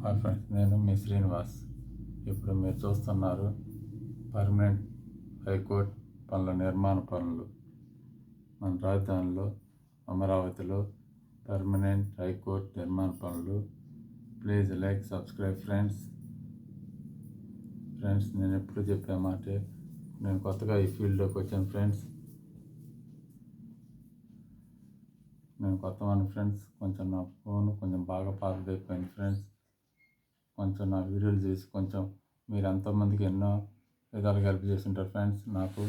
Hi friends, నేను మీ శ్రీనివాస్. ఇప్పుడు మీరు చూస్తున్నారు పర్మనెంట్ హైకోర్టు పనుల నిర్మాణ పనులు. మన రాజధానిలో అమరావతిలో పర్మనెంట్ హైకోర్టు నిర్మాణ పనులు. Please like, subscribe friends. నేను ఎప్పుడు చెప్పే మాటే, నేను కొత్తగా ఈ ఫీల్డ్లోకి వచ్చాను ఫ్రెండ్స్. నేను కొత్తవాడిని ఫ్రెండ్స్. కొంచెం నా ఫోన్ కొంచెం బాగా పాతదైపోయింది ఫ్రెండ్స్. కొంచెం నా వీడియోలు చూసి కొంచెం మీరు ఎంతోమందికి ఎన్నో విధాలుగా హెల్ప్ చేస్తుంటారు ఫ్రెండ్స్. నాకు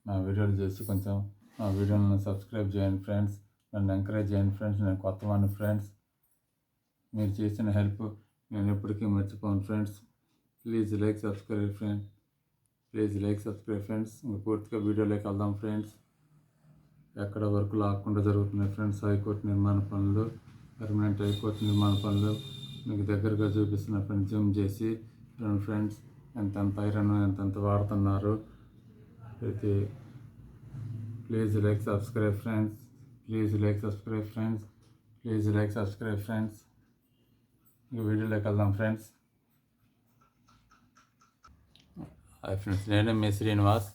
నా వీడియోలు చూసి కొంచెం నా వీడియోలను సబ్స్క్రైబ్ చేయండి ఫ్రెండ్స్. నన్ను ఎంకరేజ్ చేయండి ఫ్రెండ్స్. నేను కొత్తవాడిని ఫ్రెండ్స్. మీరు చేసిన హెల్ప్ నేను ఎప్పటికీ మర్చిపోను friends. Please like, subscribe friends. ఇంకా పూర్తిగా వీడియోలోకి వెళ్దాం ఫ్రెండ్స్. ఎక్కడ వర్క్ ఆగకుండా జరుగుతున్నాయి ఫ్రెండ్స్ హైకోర్టు నిర్మాణ పనులు, పర్మనెంట్ హైకోర్టు నిర్మాణ పనులు మీకు దగ్గరగా చూపిస్తున్న ఫ్రెండ్స్. జూమ్ చేసి ఫ్రెండ్స్ ఎంతెంత ఐరన్ ఎంతెంత వాడుతున్నారు. అయితే ప్లీజ్ లైక్, సబ్స్క్రైబ్ ఫ్రెండ్స్. ఇంకా వీడియోలోకి వెళ్దాం ఫ్రెండ్స్. హాయ్ ఫ్రెండ్స్, నేను మీ శ్రీనివాస్.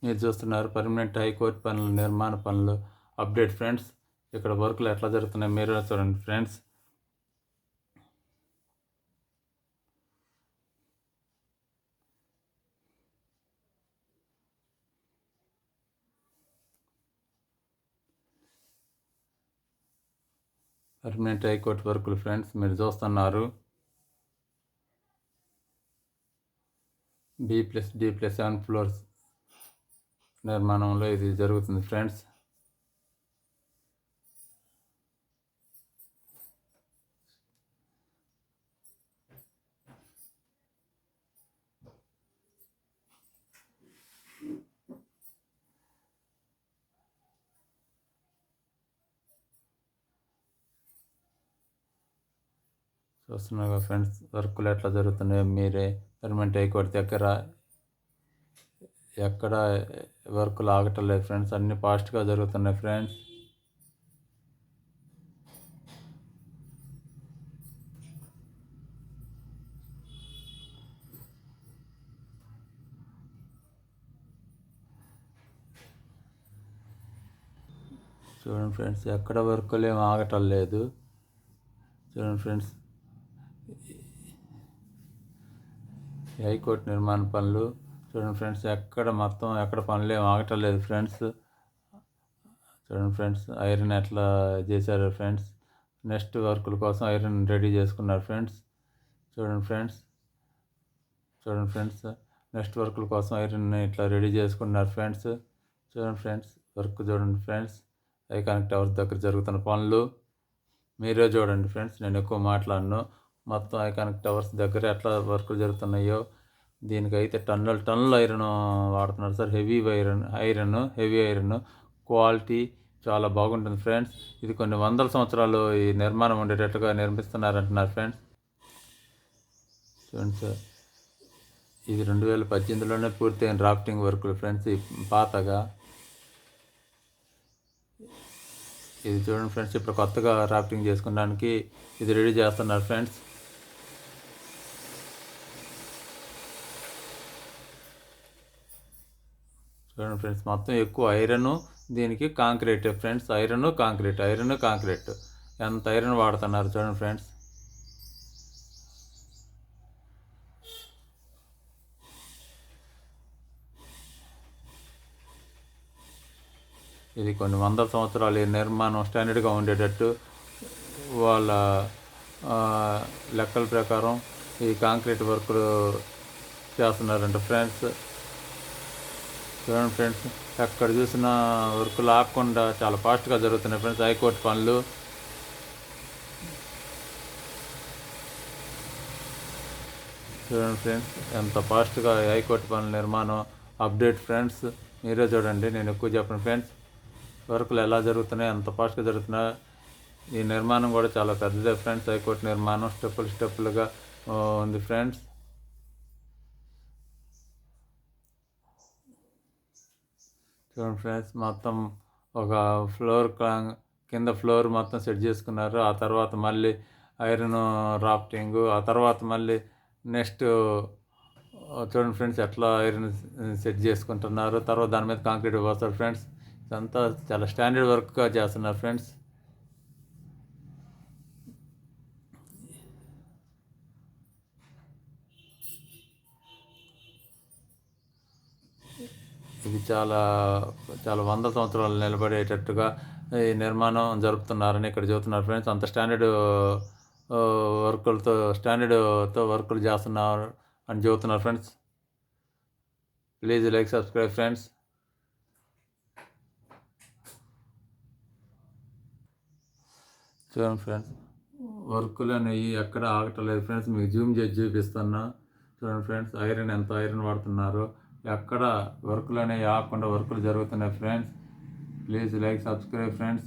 మీరు చూస్తున్నారు పర్మనెంట్ హైకోర్టు పనుల నిర్మాణ పనులు అప్డేట్ ఫ్రెండ్స్. ఇక్కడ వర్క్లు ఎట్లా జరుగుతున్నాయి మీరు చూడండి ఫ్రెండ్స్. పర్మనెంట్ హైకోర్టు వర్కులు ఫ్రెండ్స్ మీరు చూస్తున్నారు. B+D+7 ఫ్లోర్స్ నిర్మాణంలో ఇది జరుగుతుంది ఫ్రెండ్స్. చూస్తున్నారు ఫ్రెండ్స్ వర్కులు ఎట్లా జరుగుతున్నాయో మీరే. పర్మనెంట్ హైకోర్టు దగ్గర ఎక్కడ వర్కులు ఆగటం లేదు ఫ్రెండ్స్. అన్నీ ఫాస్ట్గా జరుగుతున్నాయి ఫ్రెండ్స్. చూడండి ఫ్రెండ్స్, ఎక్కడ వర్కులు ఏమి ఆగటం లేదు. చూడండి ఫ్రెండ్స్, హైకోర్టు నిర్మాణ పనులు చూడండి ఫ్రెండ్స్. ఎక్కడ పనులు ఏమి ఆగటం లేదు ఫ్రెండ్స్. చూడండి ఫ్రెండ్స్, ఐరన్ ఎట్లా చేశారు ఫ్రెండ్స్. నెక్స్ట్ వర్కుల కోసం ఐరన్ రెడీ చేసుకున్నారు ఫ్రెండ్స్. చూడండి ఫ్రెండ్స్, నెక్స్ట్ వర్కుల కోసం ఐరన్ ఇట్లా రెడీ చేసుకున్నారు ఫ్రెండ్స్. చూడండి ఫ్రెండ్స్, వర్క్ చూడండి ఫ్రెండ్స్. ఐకానిక్ టవర్స్ దగ్గర జరుగుతున్న పనులు మీరే చూడండి ఫ్రెండ్స్. నేను ఎక్కువ మాట్లాడను. మొత్తం ఐకానిక్ టవర్స్ దగ్గర ఎట్లా వర్క్ జరుగుతున్నాయో. దీనికైతే టన్నుల ఐరన్ వాడుతున్నారు సార్. హెవీ ఐరన్ క్వాలిటీ చాలా బాగుంటుంది ఫ్రెండ్స్. ఇది కొన్ని వందల సంవత్సరాలు ఈ నిర్మాణం ఉండేటట్టుగా నిర్మిస్తున్నారంటున్నారు ఫ్రెండ్స్. చూడండి సార్, ఇది 2018లోనే పూర్తయిన రాఫ్టింగ్ వర్కులు ఫ్రెండ్స్. పాతగా ఇది చూడండి ఫ్రెండ్స్. ఇప్పుడు కొత్తగా రాఫ్టింగ్ చేసుకోవడానికి ఇది రెడీ చేస్తున్నారు ఫ్రెండ్స్. చూడండి ఫ్రెండ్స్, మొత్తం ఎక్కువ ఐరన్, దీనికి కాంక్రీట్ ఫ్రెండ్స్. ఐరన్ కాంక్రీట్ ఎంత ఐరన్ వాడుతున్నారు చూడండి ఫ్రెండ్స్. ఇది కొన్ని వందల సంవత్సరాలు ఈ నిర్మాణం స్టాండర్డ్గా ఉండేటట్టు వాళ్ళ లెక్కల ప్రకారం ఈ కాంక్రీట్ వర్కులు చేస్తున్నారంట ఫ్రెండ్స్. చూడండి ఫ్రెండ్స్, ఎక్కడ చూసిన వర్కులు ఆగకుండా చాలా ఫాస్ట్గా జరుగుతున్నాయి ఫ్రెండ్స్ హైకోర్టు పనులు. చూడండి ఫ్రెండ్స్, ఎంత ఫాస్ట్గా హైకోర్టు పనుల నిర్మాణం అప్డేట్ ఫ్రెండ్స్. మీరే చూడండి, నేను ఎక్కువ చెప్పను ఫ్రెండ్స్. వర్కులు ఎలా జరుగుతున్నాయి, ఎంత ఫాస్ట్గా జరుగుతున్నాయి. ఈ నిర్మాణం కూడా చాలా పెద్దదే ఫ్రెండ్స్. హైకోర్టు నిర్మాణం స్టెప్పులుగా ఉంది ఫ్రెండ్స్. చూడండి ఫ్రెండ్స్, మొత్తం ఒక కింద ఫ్లోర్ మొత్తం సెట్ చేసుకున్నారు. ఆ తర్వాత మళ్ళీ ఐరన్ రాఫ్టింగ్, ఆ తర్వాత మళ్ళీ నెక్స్ట్ చూడండి ఫ్రెండ్స్ ఎట్లా ఐరన్ సెట్ చేసుకుంటున్నారు. తర్వాత దాని మీద కాంక్రీట్ పోస్తారు ఫ్రెండ్స్. ఇదంతా చాలా స్టాండర్డ్ వర్క్గా చేస్తున్నారు ఫ్రెండ్స్. ఇది చాలా చాలా వందల సంవత్సరాలు నిలబడేటట్టుగా ఈ నిర్మాణం జరుపుతున్నారని ఇక్కడ చెబుతున్నారు ఫ్రెండ్స్. అంత స్టాండర్డ్ స్టాండర్డ్తో వర్కులు చేస్తున్నారు అని చెబుతున్నారు friends. Please like subscribe friends. చూడండి ఫ్రెండ్స్ వర్కులు అనేవి ఎక్కడ ఆగటలేదు ఫ్రెండ్స్. మీకు జూమ్ చేసి చూపిస్తున్నా చూడండి ఫ్రెండ్స్. ఎంత ఐరన్ వాడుతున్నారు, ఎక్కడ వర్కులు అనేవి ఆగకుండా వర్కులు జరుగుతున్నాయి friends. Please like subscribe friends.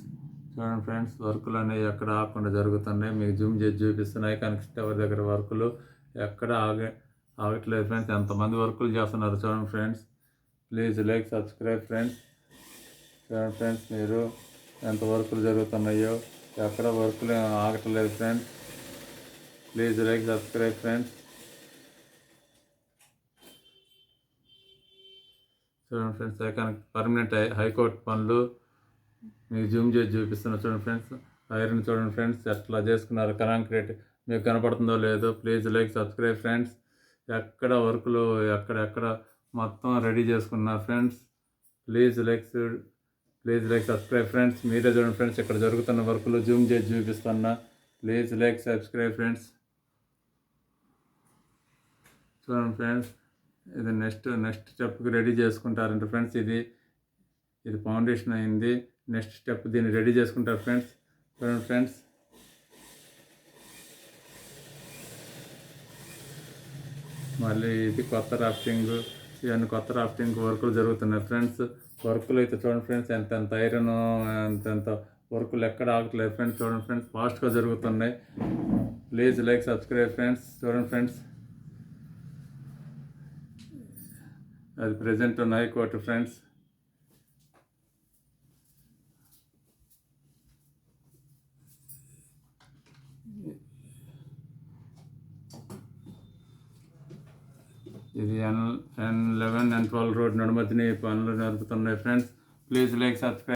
చూడండి ఫ్రెండ్స్ వర్కులు అనేవి ఎక్కడ ఆగకుండా జరుగుతున్నాయి. మీకు జూమ్ చేసి చూపిస్తున్నాయి కనెక్ట్ టవర్ దగ్గర వర్కులు ఎక్కడ ఆగట్లేదు ఫ్రెండ్స్. ఎంతమంది వర్కులు చేస్తున్నారు చూడండి friends. Please like subscribe friends. చూడండి ఫ్రెండ్స్ మీరు ఎంత వర్కులు జరుగుతున్నాయో, ఎక్కడ వర్కులు ఆగట్లేదు friends. Please like subscribe friends. చూడండి ఫ్రెండ్స్ ఐకానిక్ పర్మనెంట్ హైకోర్టు పనులు మీకు జూమ్ చేసి చూపిస్తున్నారు చూడండి ఫ్రెండ్స్. ఐరన్ చూడండి ఫ్రెండ్స్ ఎట్లా చేసుకున్నారు. కాంక్రీట్ మీకు కనపడుతుందో లేదో. Please like subscribe friends. ఎక్కడ వర్కులు ఎక్కడ మొత్తం రెడీ చేసుకున్నారు friends. Please like subscribe friends. మీరే చూడండి ఫ్రెండ్స్ ఇక్కడ జరుగుతున్న వర్కులు జూమ్ చేసి చూపిస్తున్నా. Please like subscribe friends. చూడండి ఫ్రెండ్స్ ఇది నెక్స్ట్ స్టెప్కి రెడీ చేసుకుంటారంట ఫ్రెండ్స్. ఇది ఫౌండేషన్ అయింది. నెక్స్ట్ స్టెప్ దీన్ని రెడీ చేసుకుంటారు ఫ్రెండ్స్. చూడండి ఫ్రెండ్స్ మళ్ళీ ఇది కొత్త రాఫ్టింగ్, ఇవన్నీ కొత్త రాఫ్టింగ్ వర్కులు జరుగుతున్నాయి ఫ్రెండ్స్. వర్కులు అయితే చూడండి ఫ్రెండ్స్ ఎంత ఐరన్ ఎంత వర్కులు ఎక్కడ ఆగట్లేదు ఫ్రెండ్స్. చూడండి ఫ్రెండ్స్ ఫాస్ట్గా జరుగుతున్నాయి. Please like subscribe friends. చూడండి ఫ్రెండ్స్ అది ప్రజెంట్ ఉన్న హైకోర్టు ఫ్రెండ్స్. ఇది N11 N12 రోడ్ నడుమతిని పనులు జరుపుతున్నాయి ఫ్రెండ్స్. Please like subscribe.